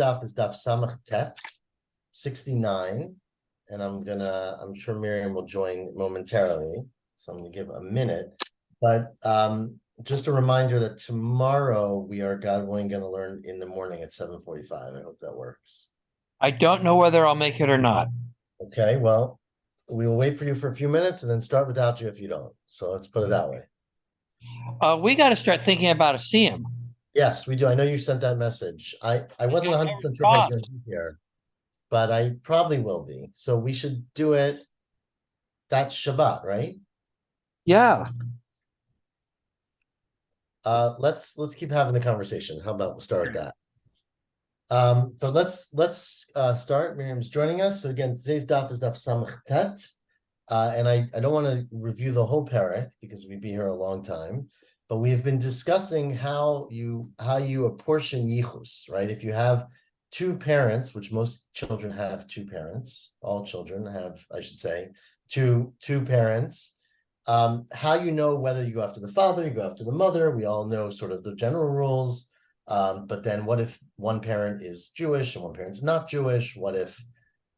daf is daf samach tet 69, and I'm sure Miriam will join momentarily, so I'm gonna give a minute. But just a reminder that tomorrow we are, God willing, going to learn in the morning at 7:45. I hope that works. I don't know whether I'll make it or not. Okay, well, we will wait for you for a few minutes and then start without you if you don't. So let's put it that way. We got to start thinking about a siyum. Yes, we do. I know you sent that message. I wasn't 100% sure if I was going to be here, but I probably will be. So we should do it. That's Shabbat, right? Yeah. Let's keep having the conversation. How about we'll start with that? But let's start. Miriam's joining us. So again, today's daf is daf samach tet. And I don't want to review the whole parak because we'd be here a long time, but we've been discussing how you apportion yichus, right? If you have two parents, which most children have two parents, all children have, I should say, two parents. How you know whether you go after the father, you go after the mother. We all know sort of the general rules. But then what if one parent is Jewish and one parent's not Jewish? What if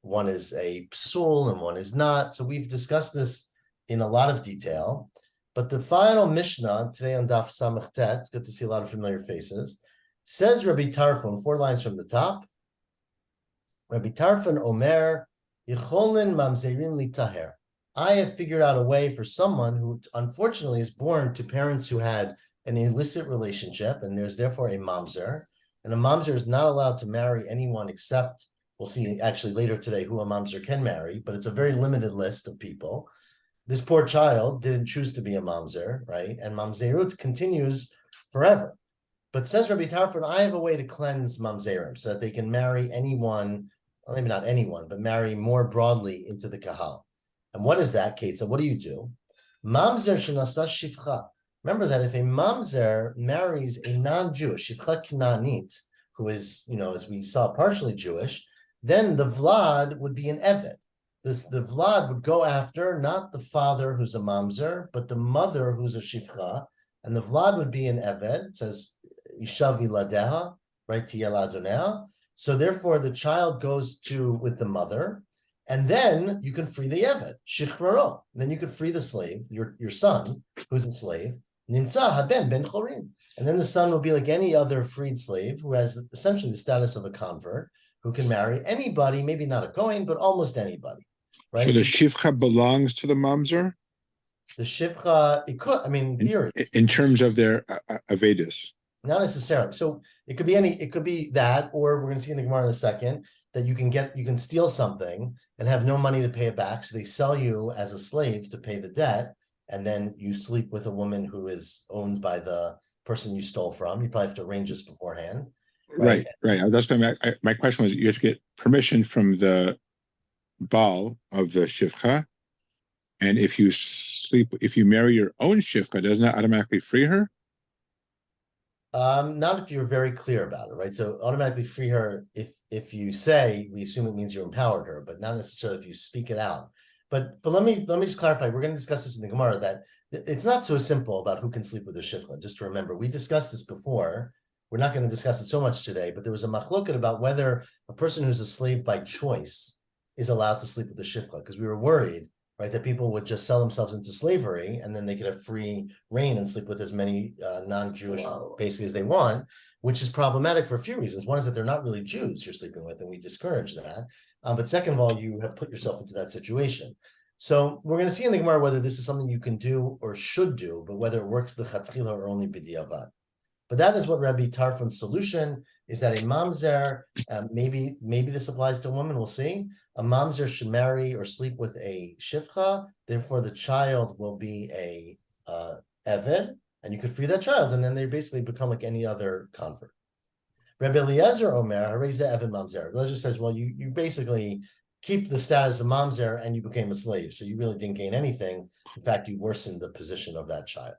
one is a psul and one is not? So we've discussed this in a lot of detail. But the final Mishnah today on Daf Samach Tet, it's good to see a lot of familiar faces, says Rabbi Tarfon, 4 lines from the top. Rabbi Tarfon Omer, Yicholin mamzerin litaher. I have figured out a way for someone who unfortunately is born to parents who had an illicit relationship, and there's therefore a mamzer. And a mamzer is not allowed to marry anyone except, we'll see actually later today who a mamzer can marry, but it's a very limited list of people. This poor child didn't choose to be a mamzer, right? And mamzerut continues forever. But says Rabbi Tarfon, I have a way to cleanse mamzerim so that they can marry anyone, or maybe not anyone, but marry more broadly into the kahal. And what is that, Kate? So what do you do? Mamzer shenasa shifcha. Remember that if a mamzer marries a non-Jewish, shifcha knanit, who is, as we saw, partially Jewish, then the vlad would be an eved. The vlad would go after not the father who's a mamzer, but the mother who's a shifcha, and the vlad would be an eved. It says isha viladeha, right? Tiyel adonea. So therefore, the child goes with the mother. And then you can free the eved, shichraro. Then you could free the slave, your son, who's a slave. Nimtza haben ben chorin. And then the son will be like any other freed slave who has essentially the status of a convert, who can marry anybody, maybe not a Kohen, but almost anybody. Right? So the shivcha belongs to the mamzer? The shivcha, it could, in theory. In terms of their avedis. Not necessarily. So it could be that, or we're going to see in the Gemara in a second, that you can steal something and have no money to pay it back. So they sell you as a slave to pay the debt. And then you sleep with a woman who is owned by the person you stole from. You probably have to arrange this beforehand. Right. That's my question was, you have to get permission from the Baal of the shivcha. And if you marry your own shivcha, doesn't that automatically free her? Not if you're very clear about it, right? So automatically free her if you say, we assume it means you empowered her, but not necessarily if you speak it out. But let me just clarify. We're going to discuss this in the Gemara, that it's not so simple about who can sleep with a shifcha. Just to remember, we discussed this before. We're not going to discuss it so much today, but there was a machloket about whether a person who's a slave by choice is allowed to sleep with a shifcha, because we were worried, right, that people would just sell themselves into slavery and then they could have free reign and sleep with as many non-Jewish basically as they want, which is problematic for a few reasons. One is that they're not really Jews you're sleeping with, and we discourage that. But second of all, you have put yourself into that situation. So we're going to see in the Gemara whether this is something you can do or should do, but whether it works the chatchila or only b'diavad. But that is what Rabbi Tarfon's solution is, that a mamzer, maybe this applies to a woman, we'll see. A mamzer should marry or sleep with a shivcha, therefore the child will be a eved, and you could free that child, and then they basically become like any other convert. Rabbi Eliezer Omer, Hareza Evan Mamzer. Eliezer says, well, you basically keep the status of mamzer and you became a slave, so you really didn't gain anything. In fact, you worsened the position of that child.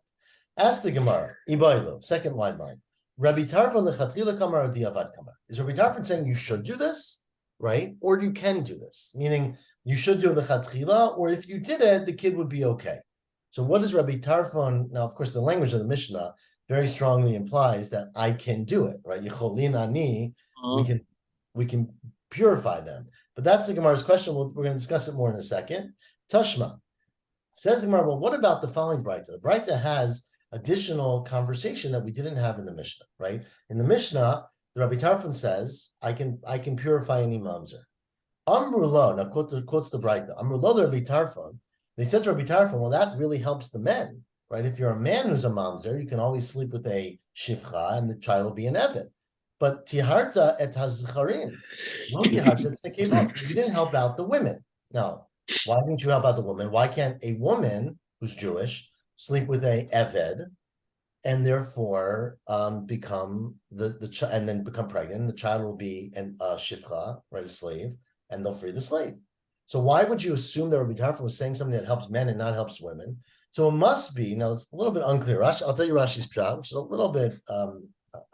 Ask the Gemara, Ibaylo, second wide line. Rabbi Tarfon lechatchila kamar or diavad kamar. Is Rabbi Tarfon saying you should do this, right? Or you can do this, meaning you should do the chatchila, or if you did it, the kid would be okay. So what does Rabbi Tarfon, now of course the language of the Mishnah very strongly implies that I can do it, right? Yicholin ani, we can purify them. But that's the Gemara's question. We're going to discuss it more in a second. Tashma says the Gemara. Well, what about the following Braita? The Braita has additional conversation that we didn't have in the Mishnah, right? In the Mishnah, the Rabbi Tarfon says, I can purify any mamzer. Amrullah, now quotes the Braita. Amrullah, the Rabbi Tarfon, they said to Rabbi Tarfon, well, that really helps the men, right? If you're a man who's a mamzer, you can always sleep with a shivcha and the child will be an eved. But tiharta et hazcharim, no tiharta et nekevot. You didn't help out the women. Now, why didn't you help out the women? Why can't a woman who's Jewish sleep with a eved and therefore become and then become pregnant? And the child will be a shivcha, right, a slave, and they'll free the slave. So why would you assume that Rabbi Tarfon was saying something that helps men and not helps women? So it must be, now it's a little bit unclear. I'll tell you Rashi's pshat, which is a little bit,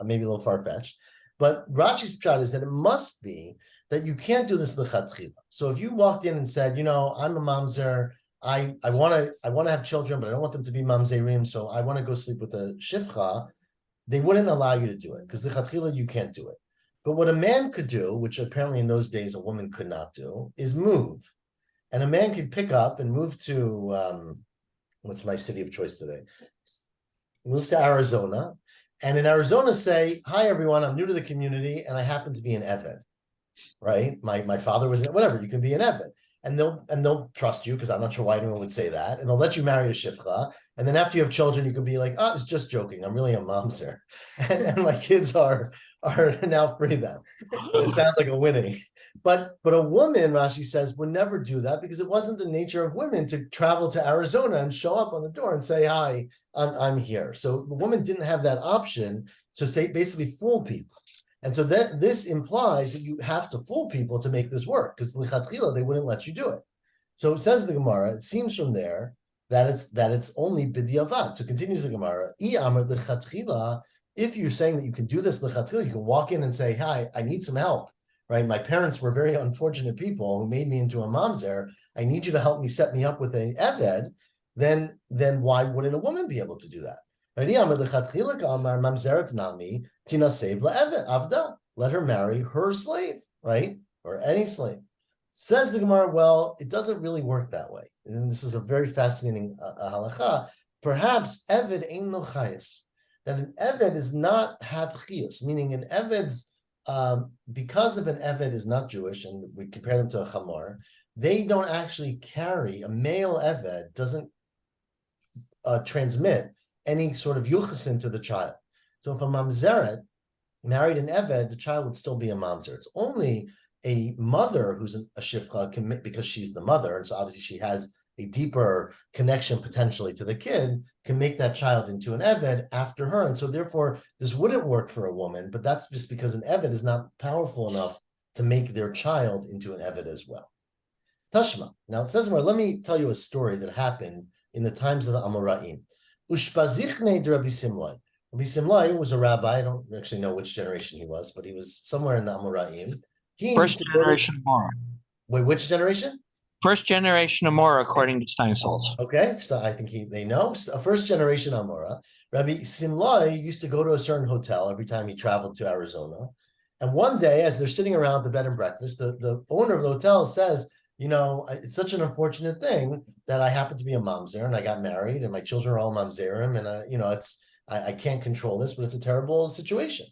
maybe a little far-fetched, but Rashi's pshat is that it must be that you can't do this lechatchila. So if you walked in and said, I'm a mamzer, I want to have children, but I don't want them to be mamzerim, so I want to go sleep with a shivcha, they wouldn't allow you to do it, because lechatchila, you can't do it. But what a man could do, which apparently in those days a woman could not do, is move. And a man could pick up and move to, what's my city of choice today? Move to Arizona. And in Arizona say, hi, everyone, I'm new to the community, and I happen to be an eved, right? My father was, whatever, you can be an eved. And they'll trust you, because I'm not sure why anyone would say that. And they'll let you marry a shivcha. And then after you have children, you can be like, oh, it's just joking. I'm really a mamzer. And my kids are now free them. It sounds like a winning. But a woman, Rashi says, would never do that, because it wasn't the nature of women to travel to Arizona and show up on the door and say, hi, I'm here. So the woman didn't have that option to say, basically fool people. And so that this implies that you have to fool people to make this work, because lichatchila they wouldn't let you do it. So it says the Gemara, it seems from there that it's only b'diavad. So continues the Gemara, lichatchila. If you're saying that you can do this lichatchila, you can walk in and say, "Hi, I need some help." Right? My parents were very unfortunate people who made me into a mamzer. I need you to help me set me up with a eved. Then why wouldn't a woman be able to do that? Let her marry her slave, right? Or any slave. Says the Gemara, well, it doesn't really work that way. And this is a very fascinating halacha. Perhaps eved ain't no chayis. That an eved is not have chiyus, meaning an eved's, because if an eved is not Jewish, and we compare them to a chamor, they don't actually carry, a male eved doesn't transmit any sort of yuchasin to the child. So if a mamzeret married an eved, the child would still be a mamzer. It's only a mother who's a shivcha because she's the mother, and so obviously she has a deeper connection potentially to the kid, can make that child into an eved after her. And so therefore, this wouldn't work for a woman, but that's just because an eved is not powerful enough to make their child into an eved as well. Tashma. Now it says more, let me tell you a story that happened in the times of the Amoraim. Ushpazichne de Rabbi Simlai. Rabbi Simlai was a rabbi. I don't actually know which generation he was, but he was somewhere in the Amoraim. First generation Amora. Wait, which generation? First generation Amora, according to Steinsaltz. Okay, so I think they know. First generation Amora. Rabbi Simlai used to go to a certain hotel every time he traveled to Arizona. And one day, as they're sitting around the bed and breakfast, the owner of the hotel says, it's such an unfortunate thing that I happen to be a mamzer and I got married and my children are all mamzerim and I can't control this, but it's a terrible situation.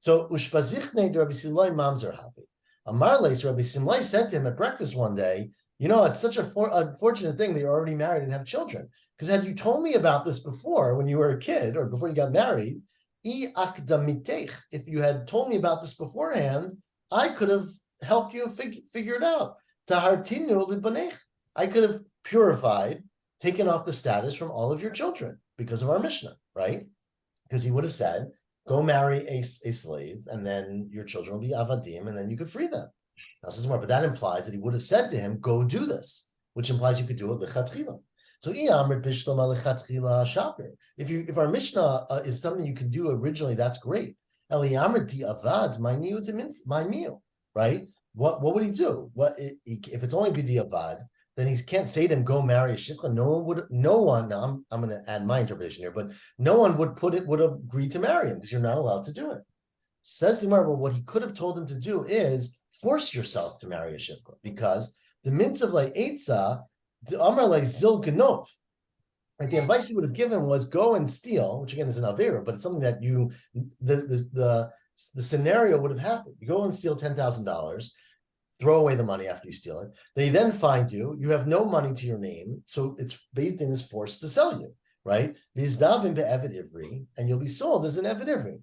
So ushpazichne de Rabbi Simlai mamzer havi. Amarles, Rabbi Simlai said to him at breakfast one day, it's such an unfortunate thing that you're already married and have children. Because had you told me about this before when you were a kid or before you got married, if you had told me about this beforehand, I could have helped you figure it out. I could have purified, taken off the status from all of your children because of our Mishnah, right? Because he would have said, go marry a slave, and then your children will be avadim, and then you could free them. Now, says more, but that implies that he would have said to him, go do this, which implies you could do it lichatchila. So, if our Mishnah is something you can do originally, that's great. Right? What would he do? If it's only b'diavad, then he can't say to him, go marry a shivcha. No one, now I'm going to add my interpretation here, but no one would agree to marry him because you're not allowed to do it. Says the Gemara, well, what he could have told him to do is force yourself to marry a shivcha, because the mints of like Eitzah, the Amar like Zil Ganov. Right, the advice he would have given was go and steal, which again is an avera, but it's something that the scenario would have happened. You go and steal $10,000, throw away the money after you steal it. They then find you. You have no money to your name, so it's Beit Din is forced to sell you, right? Vizdavim be'evid ivri, and you'll be sold as an evid ivri.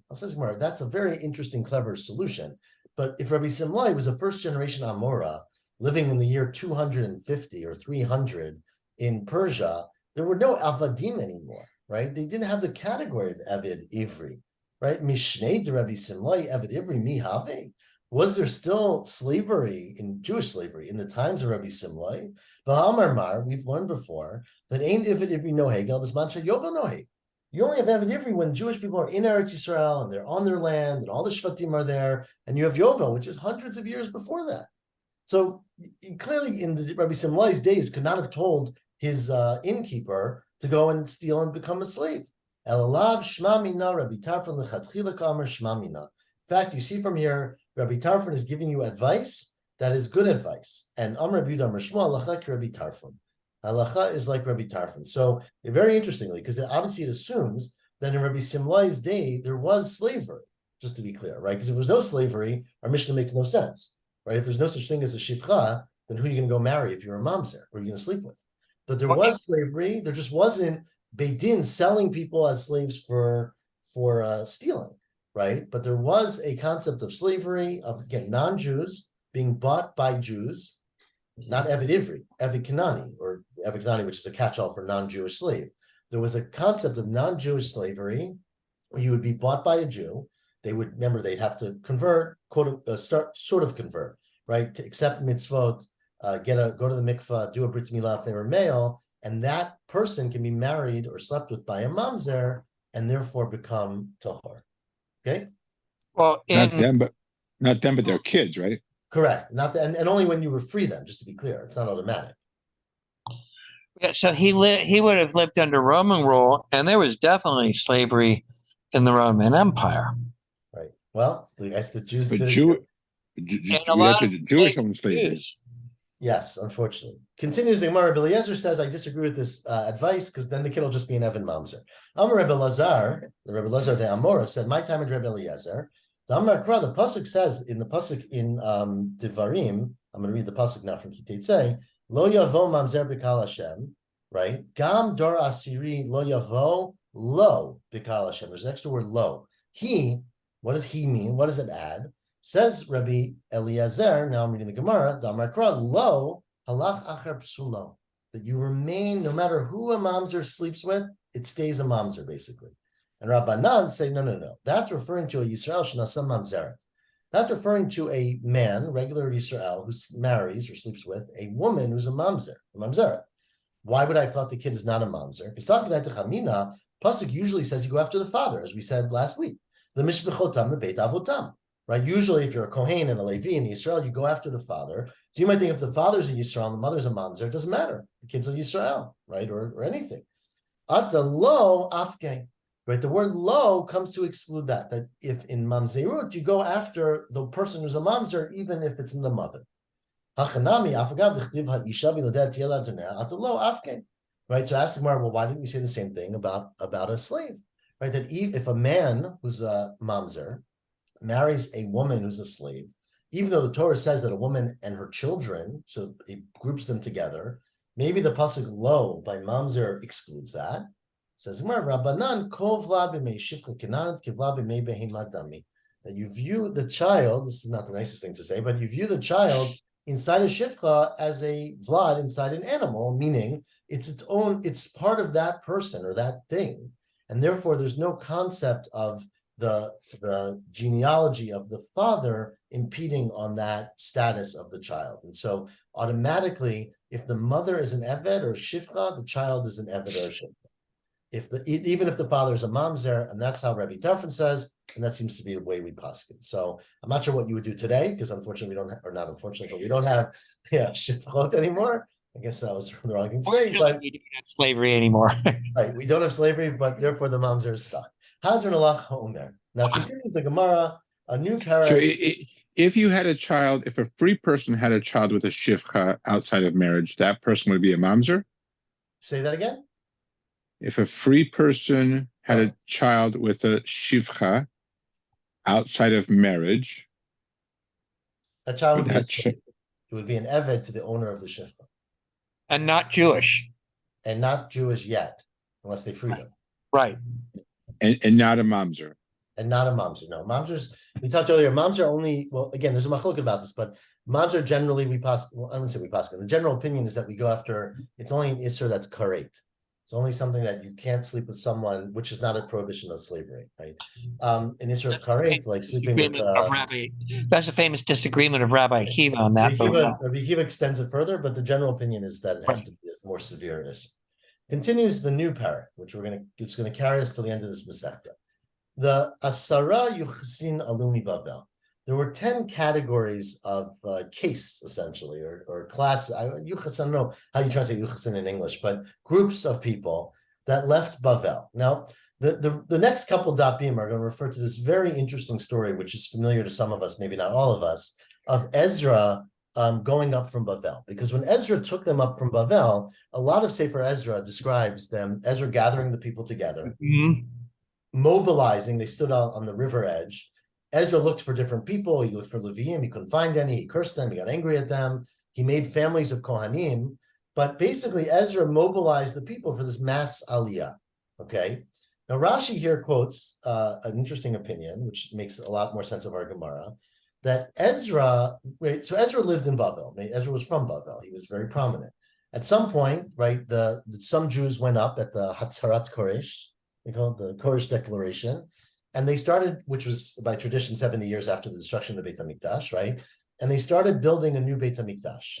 That's a very interesting, clever solution. But if Rabbi Simlai was a first-generation Amora living in the year 250 or 300 in Persia, there were no avadim anymore, right? They didn't have the category of evid ivri, right? Mishnei de Rabbi Simlai evid ivri mihave. Was there still slavery in Jewish slavery in the times of Rabbi Simlai? V'hamar mar, we've learned before that ain't evid ivri nohegel desmancha yovel noheg. You only have evid ivri when Jewish people are in Eretz Yisrael and they're on their land and all the shvatim are there, and you have yovel, which is hundreds of years before that. So clearly, in the Rabbi Simlai's days, could not have told his innkeeper to go and steal and become a slave. Elalav shmamina Rabbi Tarfon lechatchila kamer shmamina. In fact, you see from here, Rabbi Tarfon is giving you advice that is good advice. And Amr Rabbi Yudah Shmuel halacha Rabbi Tarfon. Halacha is like Rabbi Tarfon. So very interestingly, because obviously it assumes that in Rabbi Simlai's day there was slavery. Just to be clear, right? Because if there was no slavery, our Mishnah makes no sense, right? If there's no such thing as a shivcha, then who are you going to go marry if you're a mamzer? Who are you going to sleep with? But there was slavery. There just wasn't Beit Din selling people as slaves for stealing, right? But there was a concept of slavery, of, again, non-Jews being bought by Jews, not Evid Ivri, Evid Kanani, or Evid Kanani, which is a catch-all for non-Jewish slave. There was a concept of non-Jewish slavery where you would be bought by a Jew. They would, remember, they'd have to convert, sort of convert, right? To accept mitzvot, go to the mikvah, do a brit milah if they were male, and that person can be married or slept with by a mamzer and therefore become tahor. Okay. Well, Not them, but their kids, right? Correct. Not and only when you were free them. Just to be clear, it's not automatic. yeah, so he would have lived under Roman rule, and there was definitely slavery in the Roman Empire. Right. Well, I guess the Jews But did. Jewish owned slavery. Yes, unfortunately. Continues the Gemara. Rabbi Eliezer says, I disagree with this advice because then the kid will just be an Evan Mamzer. Amar Rabbi Lazar, the Rabbi Lazar the Amora said, my time at Rabbi Eliezer. The Amar Kra, the pasuk says in the pasuk in Devarim. I'm going to read the pasuk now from Kiteitzei. Lo yavo mamzer b'kal Hashem, right? Gam dor asiri lo yavo lo b'kal Hashem. There's an extra word lo. He. What does he mean? What does it add? Says Rabbi Eliezer, now I'm reading the Gemara, Damakra, lo, halach acher psulo, that you remain, no matter who a mamzer sleeps with, it stays a mamzer, basically. And Rabbanan say, no. That's referring to a Yisrael shenasam mamzeret. That's referring to a man, regular Yisrael, who marries or sleeps with a woman who's a mamzeret. Why would I have thought the kid is not a mamzer? Because pasuk usually says you go after the father, as we said last week. The mishbechotam, the beit avotam. Right? Usually, if you're a Kohen and a Levi in Yisrael, you go after the father. So you might think if the father's a Yisrael and the mother's a mamzer, it doesn't matter. The kid's a Yisrael, right? Or anything. At the lo afke, right? The word lo comes to exclude that. That if in mamzerut you go after the person who's a mamzer, even if it's in the mother. Hachanami afagav d'chtiv ha'isha v'ladet yelad duneh at the lo afke. Right? So ask the Gemara, well, why didn't we say the same thing about a slave? Right? That if a man who's a mamzer marries a woman who's a slave, even though the Torah says that a woman and her children, so it groups them together, maybe the pasuk lo by mamzer excludes that. It says Rabbanan kol vlad b'mei shivcha kenan kivlad b'mei behemah dami, that you view the child. This is not the nicest thing to say, but you view the child inside a shivcha as a vlad inside an animal, meaning it's part of that person or that thing, and therefore there's no concept of the genealogy of the father impeding on that status of the child. And so automatically, if the mother is an eved or shivcha, the child is an eved or a shivcha. Even if the father is a mamzer, and that's how Rabbi Tarfon says, and that seems to be the way we paskin. So I'm not sure what you would do today, because unfortunately we don't have, or not unfortunately, but we don't have shivchot anymore. I guess that was the wrong thing to say, but we don't have slavery anymore. right, we don't have slavery, but therefore the mamzer is stuck. Hadron alach ha'omer. Now continues the Gemara. A new So parent. if you had a child, if a free person had a child with a shivcha outside of marriage, that person would be a mamzer? Say that again? If a free person had Oh. a child with a shivcha outside of marriage, A child would would be a that slave. It would be an eved to the owner of the shifcha, And not Jewish. and not Jewish yet, unless they freed him, Right. and not a mamzer? and not a mamzer. No, mamzers. We talked earlier. Moms are only. Well, again, there's a machlok about this, but moms are generally we pass. Well, I wouldn't say we pass. The general opinion is that we go after. It's only an isser that's karet. It's only something that you can't sleep with someone, which is not a prohibition of slavery, right? An isser of karet, like sleeping with. That's a famous disagreement of Rabbi Akiva on that. Rabbi Akiva extends it further, but the general opinion is that it has to be a more severe isser. Continues the new parak, which it's going to carry us till the end of this Masechta. The Asara Yuchasin Alumi Bavel. There were 10 categories of case, essentially, or class. Yuchasin, I don't know how you translate Yuchasin in English, but groups of people that left Bavel. Now, the next couple dapim are going to refer to this very interesting story, which is familiar to some of us, maybe not all of us, of Ezra going up from Bavel. Because when Ezra took them up from Bavel, a lot of Sefer Ezra describes Ezra gathering the people together, mobilizing. They stood on the river edge. Ezra looked for different people. He looked for Leviim. He couldn't find any. He cursed them. He got angry at them. He made families of Kohanim. But basically, Ezra mobilized the people for this mass aliyah. Okay. Now, Rashi here quotes an interesting opinion, which makes a lot more sense of our Gemara, that Ezra lived in Bavel. Ezra was from Bavel. He was very prominent. At some point, right, some Jews went up at the Hatzarat Koresh, they call it the Koresh Declaration, and they started, which was by tradition 70 years after the destruction of the Beit HaMikdash, right? And they started building a new Beit HaMikdash.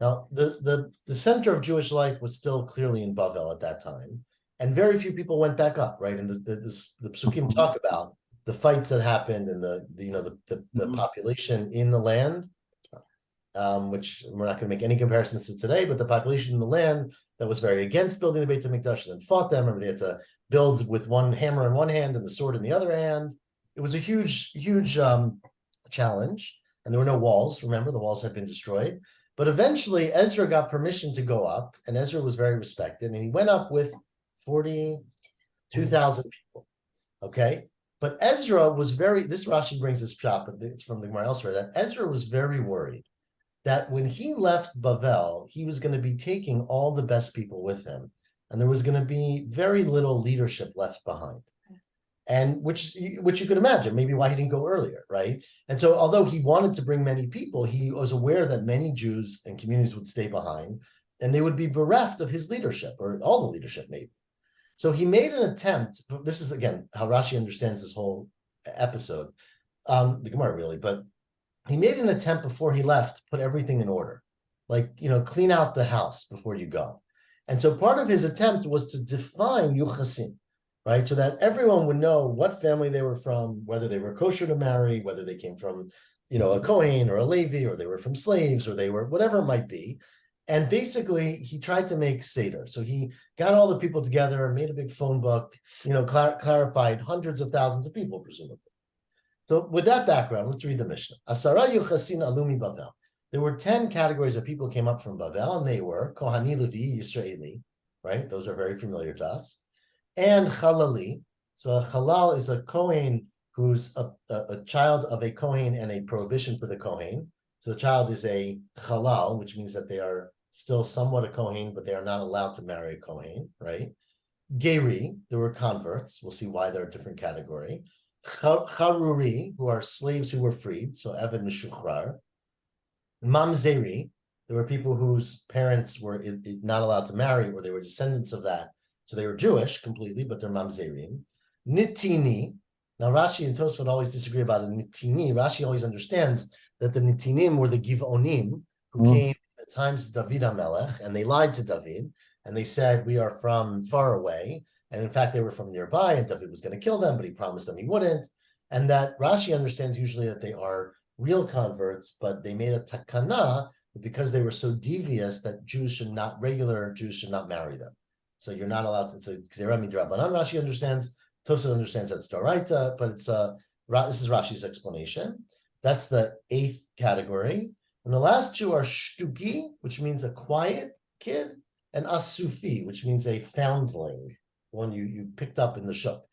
Now, the center of Jewish life was still clearly in Bavel at that time, and very few people went back up, right? And the Psukim talk about the fights that happened and the population in the land, which we're not going to make any comparisons to today, but the population in the land that was very against building the Beit HaMikdash and then fought them. Remember, they had to build with one hammer in one hand and the sword in the other hand. It was a huge challenge, and there were no walls. Remember, the walls had been destroyed. But eventually, Ezra got permission to go up, and Ezra was very respected, and he went up with 42,000 people. Okay, but Ezra was this Rashi brings this chop, it's from the Gemara elsewhere, that Ezra was very worried that when he left Bavel, he was going to be taking all the best people with him, and there was going to be very little leadership left behind. And which you could imagine, maybe why he didn't go earlier, right? And so although he wanted to bring many people, he was aware that many Jews and communities would stay behind, and they would be bereft of his leadership, or all the leadership maybe. So he made an attempt, this is again how Rashi understands this whole episode, the Gemara really, but he made an attempt before he left to put everything in order, like, clean out the house before you go. And so part of his attempt was to define Yuchasin, right? So that everyone would know what family they were from, whether they were kosher to marry, whether they came from, a Kohen or a Levi, or they were from slaves, or they were whatever it might be. And basically, he tried to make Seder. So he got all the people together, made a big phone book, clarified hundreds of thousands of people, presumably. So with that background, let's read the Mishnah. Asara Yuchasin Alumi Bavel. There were 10 categories of people who came up from Bavel, and they were Kohani, Levi, Yisraeli, right? Those are very familiar to us. And Chalali. So a Chalal is a Kohen who's a child of a Kohen and a prohibition for the Kohen. So the child is a Chalal, which means that they are still somewhat a Kohen, but they are not allowed to marry a Kohen, right? Geri, there were converts. We'll see why they're a different category. Charuri, who are slaves who were freed, so Eved Meshuchrar. Mamzeri, there were people whose parents were not allowed to marry, or they were descendants of that. So they were Jewish completely, but they're Mamzerim. Nitini, now Rashi and Tosfot always disagree about a Nitini. Rashi always understands that the Nitinim were the Givonim, who came at the times of David HaMelech, and they lied to David, and they said, we are from far away. And in fact, they were from nearby, and David was going to kill them, but he promised them he wouldn't. And that Rashi understands usually that they are real converts, but they made a takana because they were so devious that regular Jews should not marry them. So you're not allowed to, it's a Gzera Midrabanan. Rashi understands, Tosafot understands that's Doraita, but it's This is Rashi's explanation. That's the 8th category. And the last two are shtuki, which means a quiet kid, and asufi, which means a foundling, one you picked up in the shuk.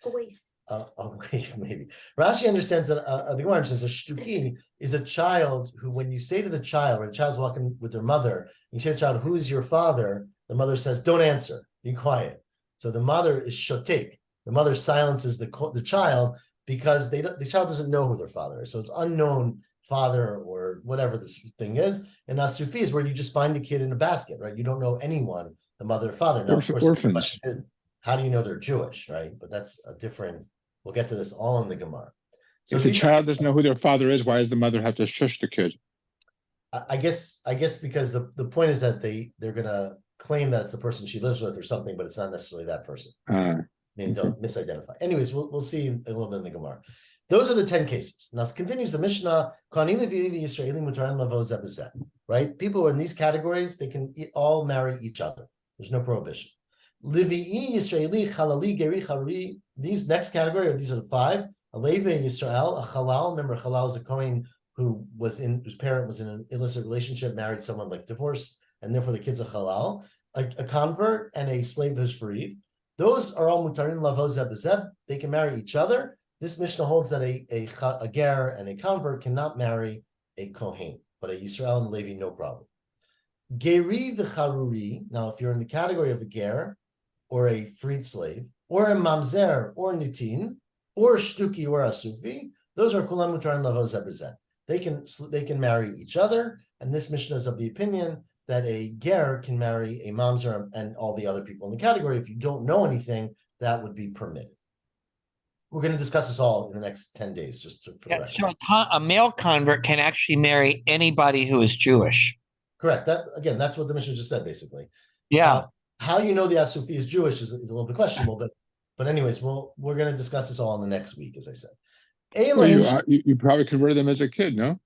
Maybe. Rashi understands that the Gemara says a shtuki is a child who, when you say to the child, when the child's walking with their mother, you say to the child, "Who is your father?" The mother says, "Don't answer, be quiet." So the mother is shotek. The mother silences the child because the child doesn't know who their father is. So it's unknown father or whatever this thing is. And asufi is where you just find the kid in a basket, right? You don't know anyone, the mother or father. Now, of course, orphans. the question is, how do you know they're Jewish, right? But that's a different. We'll get to this all in the Gemara. So if the child doesn't know who their father is, why does the mother have to shush the kid? I guess because the point is that they're gonna claim that it's the person she lives with or something, but it's not necessarily that person. Meaning don't misidentify. Anyways, we'll see a little bit in the Gemara. Those are the 10 cases. Now continues the Mishnah. Right? People who are in these categories, they can all marry each other. There's no prohibition. Livi'i Yisraeli Chalali Geri Haruri. These next category, these are the 5. A Levi in Yisrael, a Halal. Remember, Halal is a Kohen whose parent was in an illicit relationship, married someone like divorced, and therefore the kid's a Halal. A convert and a slave who's freed. Those are all mutarin lavo zeb b'zeb. They can marry each other. This Mishnah holds that a ger and a convert cannot marry a Kohen, but a Yisrael and a Levi, no problem. Geri v'charuri. Now, if you're in the category of a ger, or a freed slave, or a mamzer, or nitin, or shtuki, or asufi, those are kulam mutarin lavo zeb b'zeb. They can marry each other, and this Mishnah is of the opinion that a ger can marry a mamzer and all the other people in the category. If you don't know anything, that would be permitted. We're going to discuss this all in the next 10 days, just for the record. So a male convert can actually marry anybody who is Jewish. Correct. That's what the Mishnah just said, basically. Yeah. How you know the Asufi is Jewish is a little bit questionable, but anyways, we're going to discuss this all in the next week, as I said. Well, you probably converted them as a kid, no?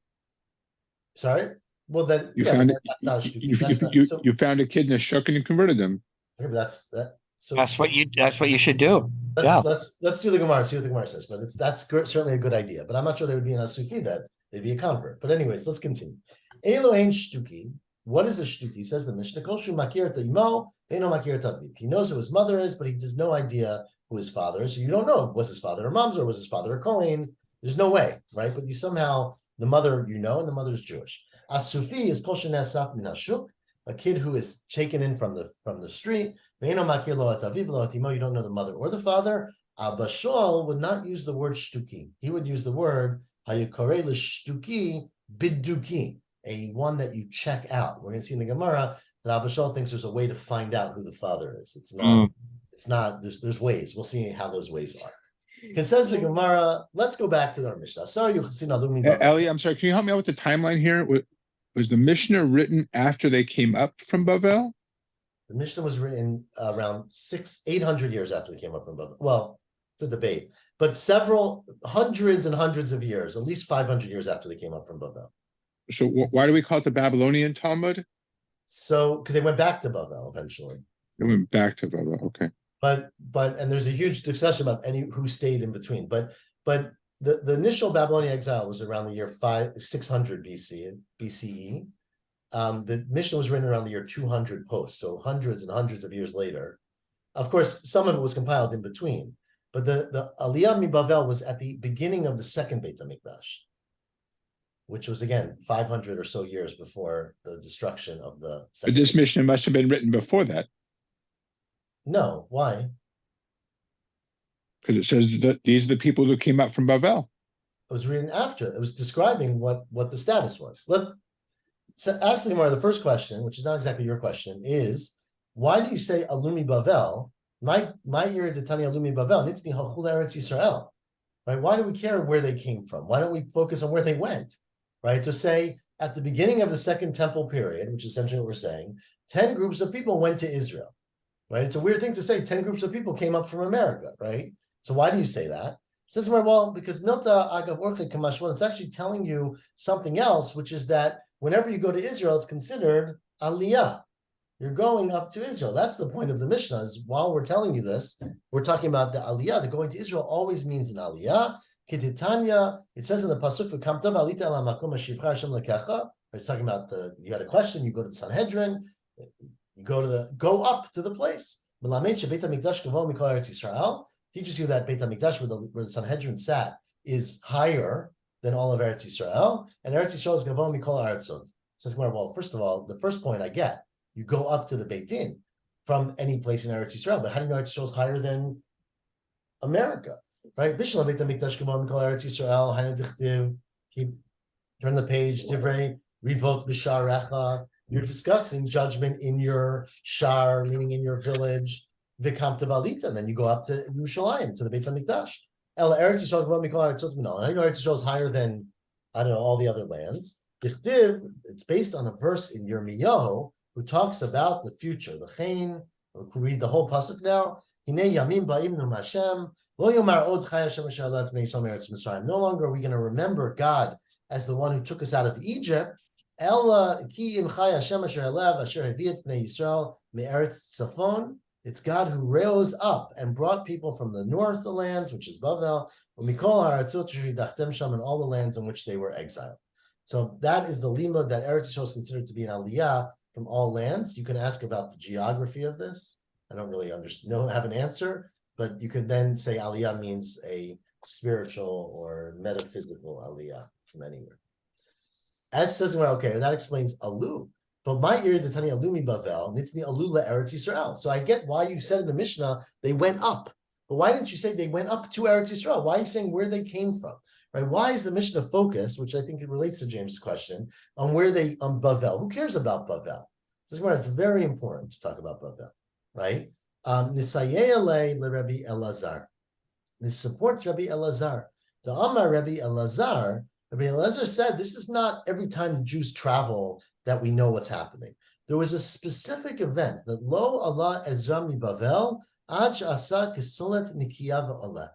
Sorry? Well, then, that's not a shtuki. You found a kid in a shuk and you converted them. Okay, but so that's what you should do. Let's do the Gemara, see what the Gemara says. But that's certainly a good idea. But I'm not sure they would be an asufi, that they'd be a convert. But anyways, let's continue. Elohein shtuki. What is a shtuki? Says the Mishnah. Koshu makir imo, veino makir taviv. He knows who his mother is, but he has no idea who his father is. So you don't know, was his father a Mamzer, or was his father a Kohen? There's no way, right? But you somehow, the mother you know, and the mother is Jewish. Asufi is kol shenesaf min hashuk, a kid who is taken in from the street. Veino makir lo ataviv lo atimo. You don't know the mother or the father. Abba Shaul would not use the word shtuki. He would use the word hayukore l'shtuki biduki, a one that you check out. We're going to see in the Gemara that Abba Shaul thinks there's a way to find out who the father is. It's not. It's not. There's ways. We'll see how those ways are. It says the Gemara. Let's go back to our Mishnah. Sorry, Eli, I'm sorry. Can you help me out with the timeline here? Was the Mishnah written after they came up from Bavel? The Mishnah was written around 800 years after they came up from Bavel. Well, it's a debate, but several hundreds and hundreds of years, at least 500 years after they came up from Bavel. So why do we call it the Babylonian Talmud? So, because they went back to Bavel eventually. They went back to Bavel, okay. And there's a huge discussion about who stayed in between. But the initial Babylonian exile was around the year 600 BCE. The Mishnah was written around the year 200 post, so hundreds and hundreds of years later. Of course, some of it was compiled in between. But the Aliyah mi Bavel was at the beginning of the second Beit HaMikdash, which was, again, 500 or so years before the destruction of the second. But this Mishnah must have been written before that. No, why? Because it says that these are the people who came up from Bavel. It was written after. It was describing what the status was. Ask the Gemara the first question, which is not exactly your question, is why do you say Alumi Bavel? My ear to Tani Alumi Bavel, Nitni Hachul Eretz Yisrael. Right? Why do we care where they came from? Why don't we focus on where they went? Right? So say at the beginning of the Second Temple period, which is essentially what we're saying, 10 groups of people went to Israel. Right? It's a weird thing to say 10 groups of people came up from America, right? So why do you say that? Says, well, because Milta Agav Orche Kamashwan, it's actually telling you something else, which is that whenever you go to Israel, it's considered Aliyah. You're going up to Israel. That's the point of the Mishnah, is while we're telling you this, we're talking about the Aliyah. The going to Israel always means an Aliyah. Kititanya, it says in the pasuk, "V'kamta v'alita el hamakom hashivcha Hashem lekecha." It's talking about you got a question, you go to the Sanhedrin, you go up to the place. Teaches you that Beit HaMikdash, where the Sanhedrin sat, is higher than all of Eretz Yisrael, and Eretz Yisrael is Gavo Mikol Haaretzot. Says, well, first of all, the first point I get, you go up to the Beit Din from any place in Eretz Yisrael, but how do you know Eretz Yisrael is higher than America, right? Bishlam Beit HaMikdash Gavo Mikol Eretz Yisrael, Hainu Dichtiv, turn the page, Divrei, Rivot B'Sharecha. You're discussing judgment in your shar, meaning in your village, Vikam Tavalita, and then you go up to Yerushalayim, to the Beit HaMikdash. El Eretz Yisrael Gavo Mikol Haaretzot Minal. And I know Eretz Yisrael is higher than, I don't know, all the other lands. Dichtiv, it's based on a verse in Yirmiyahu who talks about the future. The Chain, we can read the whole pasuk now. Hinei Yamim Ba'im Num Hashem, Lo Yomar Od Chai Hashem Asher Alat Bnei Yisrael Me'eretz Mitzrayim. No longer are we going to remember God as the one who took us out of Egypt. Ella Ki Im Chai Hashem Asher Alev Asher Haviat Bnei Yisrael Me'eretz Tzafon. It's God who rose up and brought people from the north of the lands, which is Bavel, and all the lands in which they were exiled. So that is the limud that Eretz Yisrael is considered to be an aliyah from all lands. You can ask about the geography of this. I don't really have an answer, but you could then say aliyah means a spiritual or metaphysical aliyah from anywhere. As says, well, okay, that explains alu. But my ear, the Tani Alumi Bavel, Nitni Alula Eretz Yisrael. So I get why you said in the Mishnah they went up. But why didn't you say they went up to Eretz Yisrael? Why are you saying where they came from? Right? Why is the Mishnah focused, which I think it relates to James' question, on where they Bavel? Who cares about Bavel? It's very important to talk about Bavel, right? Nisayeh le Rabbi Elazar. This supports Rabbi Elazar. The Amar Rabbi Elazar. Rabbi Elazar said this is not every time the Jews travel that we know what's happening. There was a specific event that Lo Allah Ezra mi Bavel Aj Asa Kesolet Nikiya v'Olah.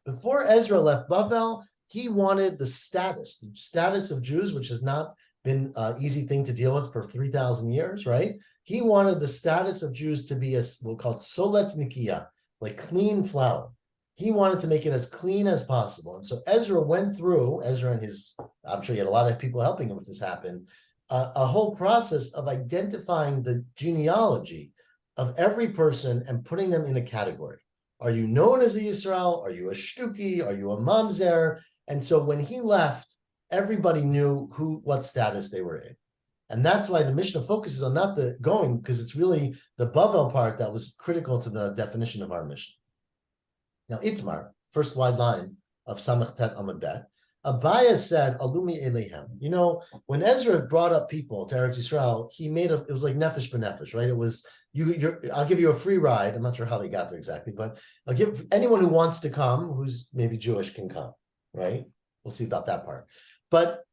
Before Ezra left Bavel, he wanted the status of Jews, which has not been an easy thing to deal with for 3,000 years, right? He wanted the status of Jews to be we'll call it Solet Nikiya, like clean flour. He wanted to make it as clean as possible. And so Ezra went through, and I'm sure he had a lot of people helping him if this happened, a whole process of identifying the genealogy of every person and putting them in a category. Are you known as a Yisrael? Are you a Shtuki? Are you a Mamzer? And so when he left, everybody knew what status they were in. And that's why the Mishnah focuses on not the going, because it's really the Bavel part that was critical to the definition of our Mishnah. Now, Itmar, first wide line of Samach Tet Amud Bet, Abaya said, Alumi Elehem. You know, when Ezra brought up people to Eretz Yisrael, it was like nefesh b'nefesh, right? It was, I'll give you a free ride. I'm not sure how they got there exactly, but I'll give anyone who wants to come, who's maybe Jewish, can come, right? We'll see about that part. But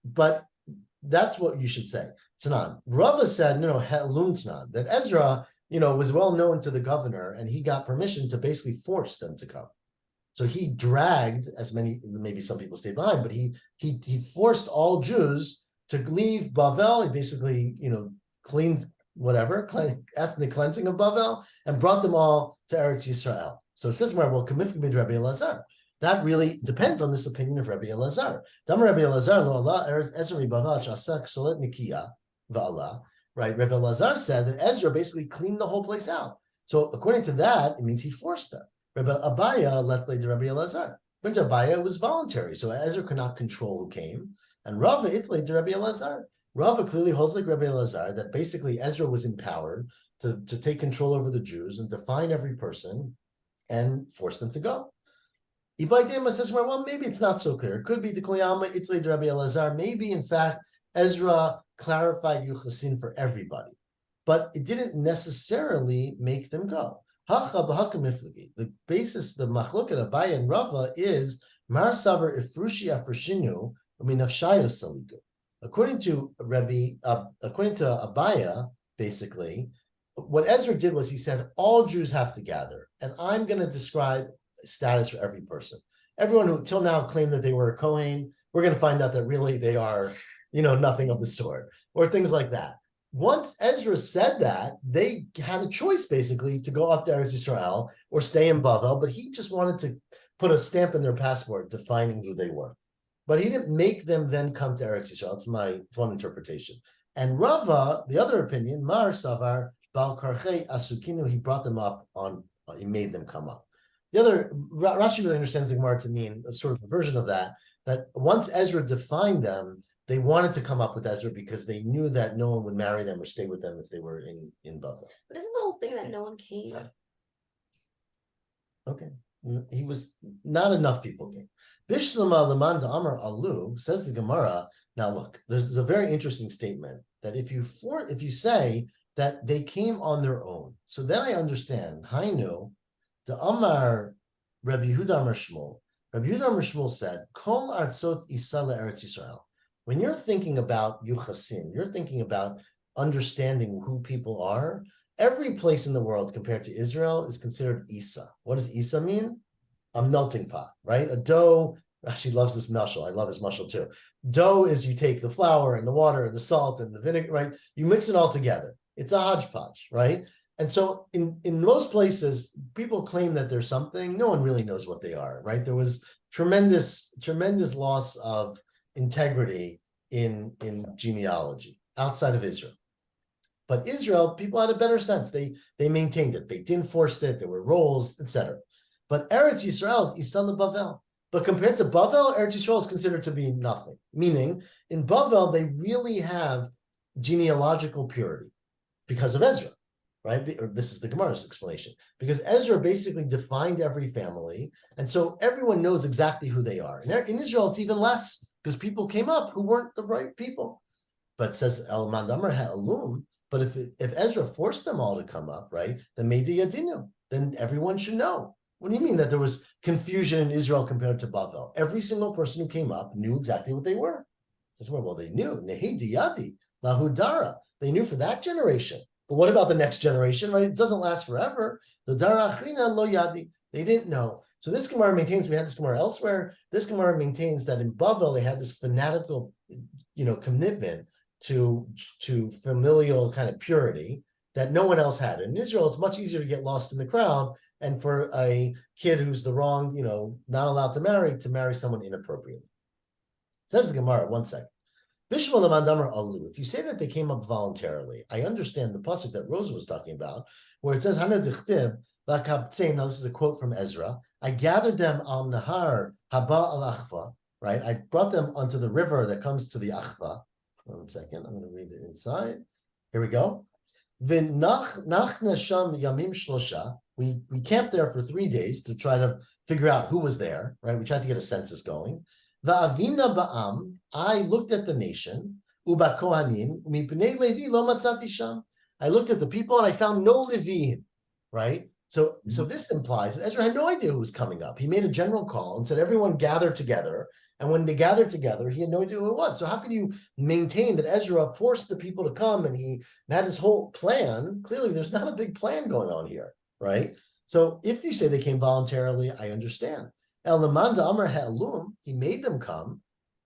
that's what you should say. Tanan. Rava said, no, Helum Tanan, that Ezra, was well known to the governor, and he got permission to basically force them to come. So he dragged as many, maybe some people stayed behind, but he forced all Jews to leave Bavel. He basically, cleaned ethnic cleansing of Bavel and brought them all to Eretz Yisrael. So it says, well, Kamif Rabbi Elazar. That really depends on this opinion of Rabbi Elazar. Rabbi Elazar, lo Allah, Ezra Bavel, Chasak, Solet Nikiya, Va'Allah. Right? Rabbi Elazar said that Ezra basically cleaned the whole place out. So according to that, it means he forced them. Rabbi Abaya left later Rabbi Elazar. But Abaya was voluntary, so Ezra could not control who came. And Rava itlaid to Rabbi Elazar. Rava clearly holds like Rabbi Elazar that basically Ezra was empowered to take control over the Jews and to find every person and force them to go. Ibaydema says, well, maybe it's not so clear. It could be the Koyama itlaid Rabbi Elazar. Maybe in fact Ezra clarified Yuchasin for everybody, but it didn't necessarily make them go. The basis, the machloket Abaya and Rava is Mar Savar Ifrushi Afrishinu Minafshayo Saliku. According to Abaya, basically, what Ezra did was he said all Jews have to gather, and I'm going to describe status for every person. Everyone who till now claimed that they were a Kohen, we're going to find out that really they are, nothing of the sort, or things like that. Once Ezra said that, they had a choice basically to go up to Eretz Yisrael or stay in Bavel, but he just wanted to put a stamp in their passport defining who they were. But he didn't make them then come to Eretz Yisrael. It's one interpretation. And Rava, the other opinion, Mar Savar, Bal Karchei Asukinu, he brought them up on, he made them come up. The other, Rashi really understands the Gemara to mean a sort of a version of that once Ezra defined them, they wanted to come up with Ezra because they knew that no one would marry them or stay with them if they were in Bavel. But isn't the whole thing that no one came? Okay. He was not enough people came. Bishlama Leman Amar Alu says the Gemara. Now look, there's a very interesting statement that if you say that they came on their own, so then I understand. Hainu, the Amar Rabbi Yehuda Amar Shmuel. Rabbi Yehuda Amar Shmuel said, Kol Artzot Isala Eretz Yisrael. When you're thinking about Yuchasin, you're thinking about understanding who people are. Every place in the world compared to Israel is considered Isa. What does Isa mean? A melting pot, right? A dough. She loves this mashal. I love his mashal too. Dough is you take the flour and the water and the salt and the vinegar, right? You mix it all together. It's a hodgepodge, right? And so in most places, people claim that there's something. No one really knows what they are, right? There was tremendous loss of integrity in genealogy outside of Israel. But Israel, people had a better sense. They maintained it. They enforced it. There were roles, etc. But Eretz Yisrael is Isa Bavel. But compared to Bavel, Eretz Yisrael is considered to be nothing. Meaning, in Bavel, they really have genealogical purity because of Ezra, right? This is the Gemara's explanation. Because Ezra basically defined every family, and so everyone knows exactly who they are. And in Israel, it's even less because people came up who weren't the right people. But says El Mandamar Ha'alum. But if Ezra forced them all to come up, right, then Meidi Yadinu, then everyone should know. What do you mean that there was confusion in Israel compared to Bavel? Every single person who came up knew exactly what they were. That's where, well, they knew. Nehi Diyadi, Lahudara. They knew for that generation. But what about the next generation, right? It doesn't last forever. The Dara Achrina Lo Yadi. They didn't know. So this Gemara maintains, we had this Gemara elsewhere, this Gemara maintains that in Bavel, they had this fanatical, commitment to familial kind of purity that no one else had. In Israel, it's much easier to get lost in the crowd and for a kid who's the wrong, not allowed to marry someone inappropriately. Says the Gemara, one second. Bishma Lamandamar Alu. If you say that they came up voluntarily, I understand the pasuk that Rosa was talking about, where it says, Hana dichtiv, now this is a quote from Ezra. I gathered them al Nahar Haba al Achva, right? I brought them onto the river that comes to the Achva. 1 second, I'm going to read it inside. Here we go. We camped there for 3 days to try to figure out who was there, right? We tried to get a census going. Va'avina ba'am, I looked at the nation. Uba kohanim, mipnei Levi lo matzati sham. I looked at the people and I found no Levim, right? So this implies that Ezra had no idea who was coming up. He made a general call and said everyone gathered together. And when they gathered together, he had no idea who it was. So how can you maintain that Ezra forced the people to come and he had this whole plan? Clearly, there's not a big plan going on here, right? So if you say they came voluntarily, I understand. El Lamanda Amar Ha'alum, he made them come.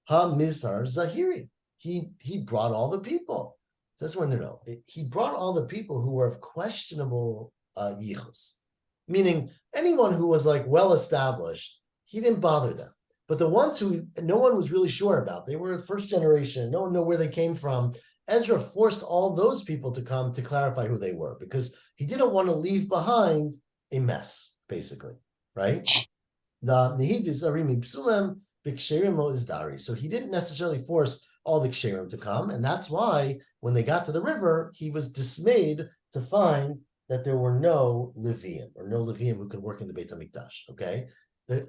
Ha Mizar Zahiri. He brought all the people. That's what I want to know. He brought all the people who were of questionable yichus, meaning anyone who was like well established, he didn't bother them. But the ones who no one was really sure about, they were the first generation, no one knew where they came from. Ezra forced all those people to come to clarify who they were because he didn't want to leave behind a mess, basically, right? So he didn't necessarily force all the ksherim to come, and that's why when they got to the river, he was dismayed to find that there were no Leviim who could work in the Beit HaMikdash, okay?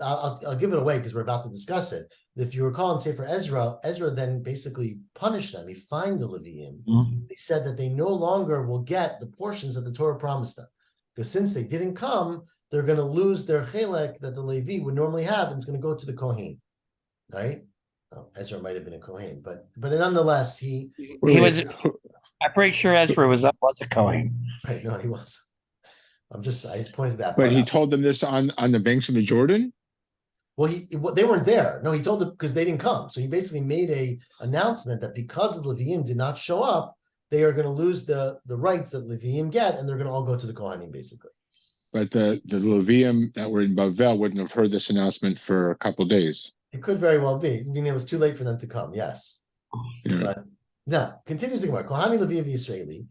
I'll give it away because we're about to discuss it. If you recall in Sefer Ezra then basically punished them. He fined the Leviim. Mm-hmm. He said that they no longer will get the portions that the Torah promised them. Because since they didn't come, they're going to lose their chelek that the Levi would normally have, and it's going to go to the Kohen. Right? Oh, Ezra might have been a Kohen, but nonetheless, he was. I'm pretty sure Ezra was a Kohen. Right? No, he was. I pointed that. But he told them this on the banks of the Jordan? Well, they weren't there. No, he told them because they didn't come. So he basically made a announcement that because the Leviim did not show up, they are going to lose the rights that Leviim get, and they're going to all go to the Kohanim, basically. But the Levium that were in Bavel wouldn't have heard this announcement for a couple of days. It could very well be. I mean, it was too late for them to come. Yes. Yeah. But now, continues the Gemara. Kohani Levi Yisraeli.